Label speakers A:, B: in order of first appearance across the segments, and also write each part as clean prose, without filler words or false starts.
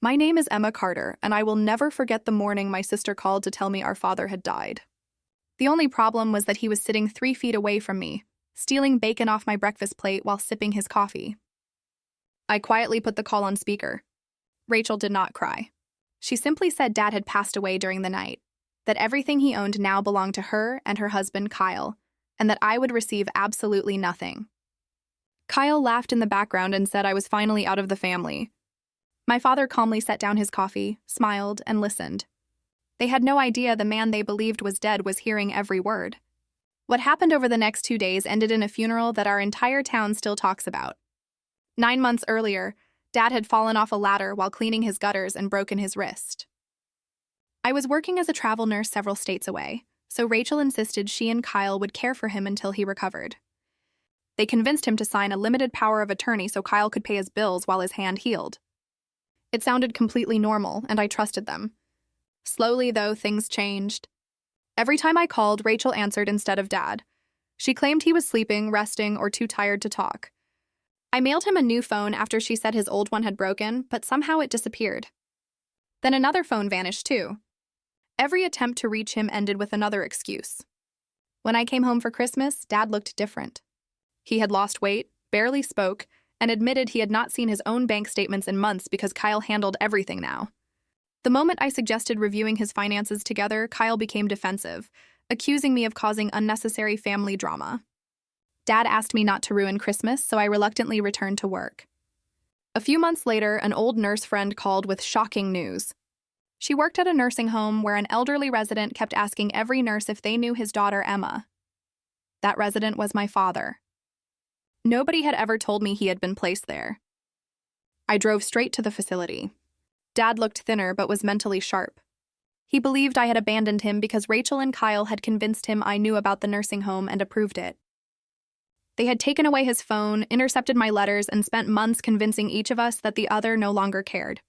A: My name is Emma Carter, and I will never forget the morning my sister called to tell me our father had died. The only problem was that he was sitting 3 feet away from me, stealing bacon off my breakfast plate while sipping his coffee. I quietly put the call on speaker. Rachel did not cry. She simply said Dad had passed away during the night, that everything he owned now belonged to her and her husband, Kyle, and that I would receive absolutely nothing. Kyle laughed in the background and said I was finally out of the family. My father calmly set down his coffee, smiled, and listened. They had no idea the man they believed was dead was hearing every word. What happened over the next 2 days ended in a funeral that our entire town still talks about. 9 months earlier, Dad had fallen off a ladder while cleaning his gutters and broken his wrist. I was working as a travel nurse several states away, so Rachel insisted she and Kyle would care for him until he recovered. They convinced him to sign a limited power of attorney so Kyle could pay his bills while his hand healed. It sounded completely normal, and I trusted them. Slowly, though, things changed. Every time I called, Rachel answered instead of Dad. She claimed he was sleeping, resting, or too tired to talk. I mailed him a new phone after she said his old one had broken, but somehow it disappeared. Then another phone vanished too. Every attempt to reach him ended with another excuse. When I came home for Christmas, Dad looked different. He had lost weight, barely spoke, and admitted he had not seen his own bank statements in months because Kyle handled everything now. The moment I suggested reviewing his finances together, Kyle became defensive, accusing me of causing unnecessary family drama. Dad asked me not to ruin Christmas, so I reluctantly returned to work. A few months later, an old nurse friend called with shocking news. She worked at a nursing home where an elderly resident kept asking every nurse if they knew his daughter, Emma. That resident was my father. Nobody had ever told me he had been placed there. I drove straight to the facility. Dad looked thinner but was mentally sharp. He believed I had abandoned him because Rachel and Kyle had convinced him I knew about the nursing home and approved it. They had taken away his phone, intercepted my letters, and spent months convincing each of us that the other no longer cared.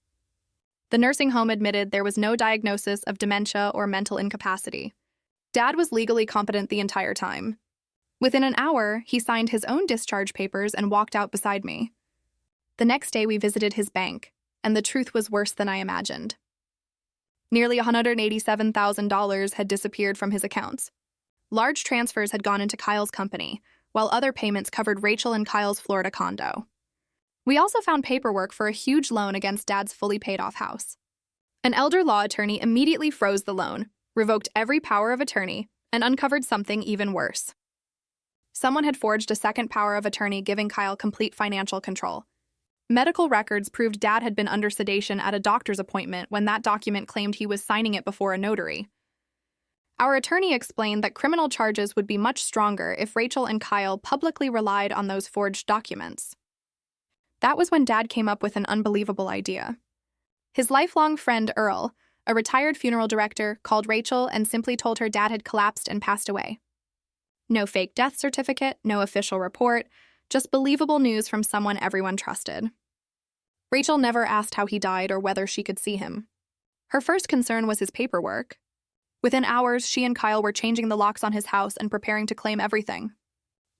A: The nursing home admitted there was no diagnosis of dementia or mental incapacity. Dad was legally competent the entire time. Within an hour, he signed his own discharge papers and walked out beside me. The next day, we visited his bank, and the truth was worse than I imagined. Nearly $187,000 had disappeared from his accounts. Large transfers had gone into Kyle's company, while other payments covered Rachel and Kyle's Florida condo. We also found paperwork for a huge loan against Dad's fully paid-off house. An elder law attorney immediately froze the loan, revoked every power of attorney, and uncovered something even worse. Someone had forged a second power of attorney giving Kyle complete financial control. Medical records proved Dad had been under sedation at a doctor's appointment when that document claimed he was signing it before a notary. Our attorney explained that criminal charges would be much stronger if Rachel and Kyle publicly relied on those forged documents. That was when Dad came up with an unbelievable idea. His lifelong friend Earl, a retired funeral director, called Rachel and simply told her Dad had collapsed and passed away. No fake death certificate, no official report, just believable news from someone everyone trusted. Rachel never asked how he died or whether she could see him. Her first concern was his paperwork. Within hours, she and Kyle were changing the locks on his house and preparing to claim everything.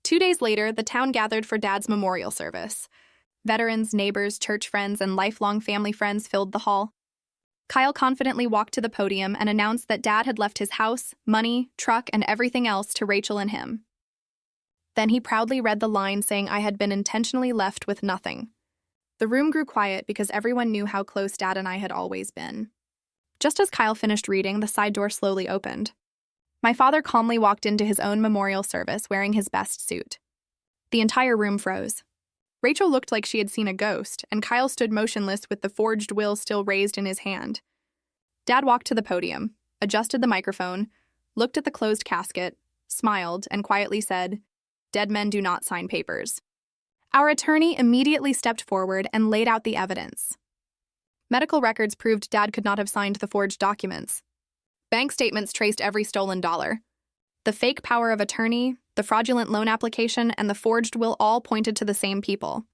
A: 2 days later, the town gathered for Dad's memorial service. Veterans, neighbors, church friends, and lifelong family friends filled the hall. Kyle confidently walked to the podium and announced that Dad had left his house, money, truck, and everything else to Rachel and him. Then he proudly read the line saying I had been intentionally left with nothing. The room grew quiet because everyone knew how close Dad and I had always been. Just as Kyle finished reading, the side door slowly opened. My father calmly walked into his own memorial service wearing his best suit. The entire room froze. Rachel looked like she had seen a ghost, and Kyle stood motionless with the forged will still raised in his hand. Dad walked to the podium, adjusted the microphone, looked at the closed casket, smiled, and quietly said, "Dead men do not sign papers." Our attorney immediately stepped forward and laid out the evidence. Medical records proved Dad could not have signed the forged documents. Bank statements traced every stolen dollar. The fake power of attorney, the fraudulent loan application, and the forged will all pointed to the same people.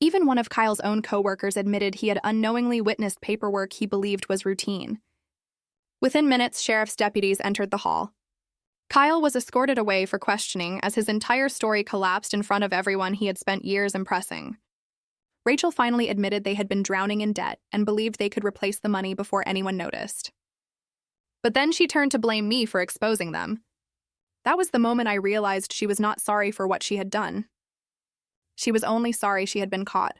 A: Even one of Kyle's own co-workers admitted he had unknowingly witnessed paperwork he believed was routine. Within minutes, sheriff's deputies entered the hall. Kyle was escorted away for questioning as his entire story collapsed in front of everyone he had spent years impressing. Rachel finally admitted they had been drowning in debt and believed they could replace the money before anyone noticed. But then she turned to blame me for exposing them. That was the moment I realized she was not sorry for what she had done. She was only sorry she had been caught.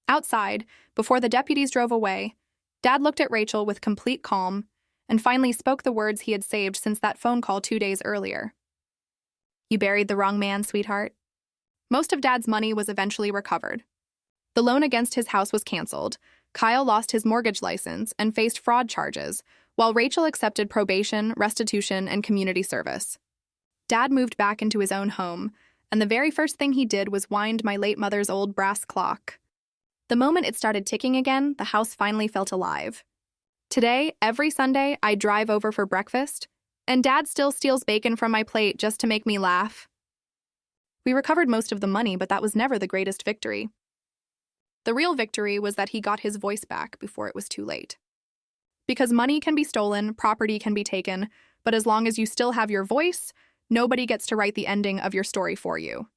A: Outside, before the deputies drove away, Dad looked at Rachel with complete calm and finally spoke the words he had saved since that phone call 2 days earlier. "You buried the wrong man, sweetheart." Most of Dad's money was eventually recovered. The loan against his house was canceled, Kyle lost his mortgage license and faced fraud charges, while Rachel accepted probation, restitution, and community service. Dad moved back into his own home, and the very first thing he did was wind my late mother's old brass clock. The moment it started ticking again, the house finally felt alive. Today, every Sunday, I drive over for breakfast, and Dad still steals bacon from my plate just to make me laugh. We recovered most of the money, but that was never the greatest victory. The real victory was that he got his voice back before it was too late. Because money can be stolen, property can be taken, but as long as you still have your voice, nobody gets to write the ending of your story for you.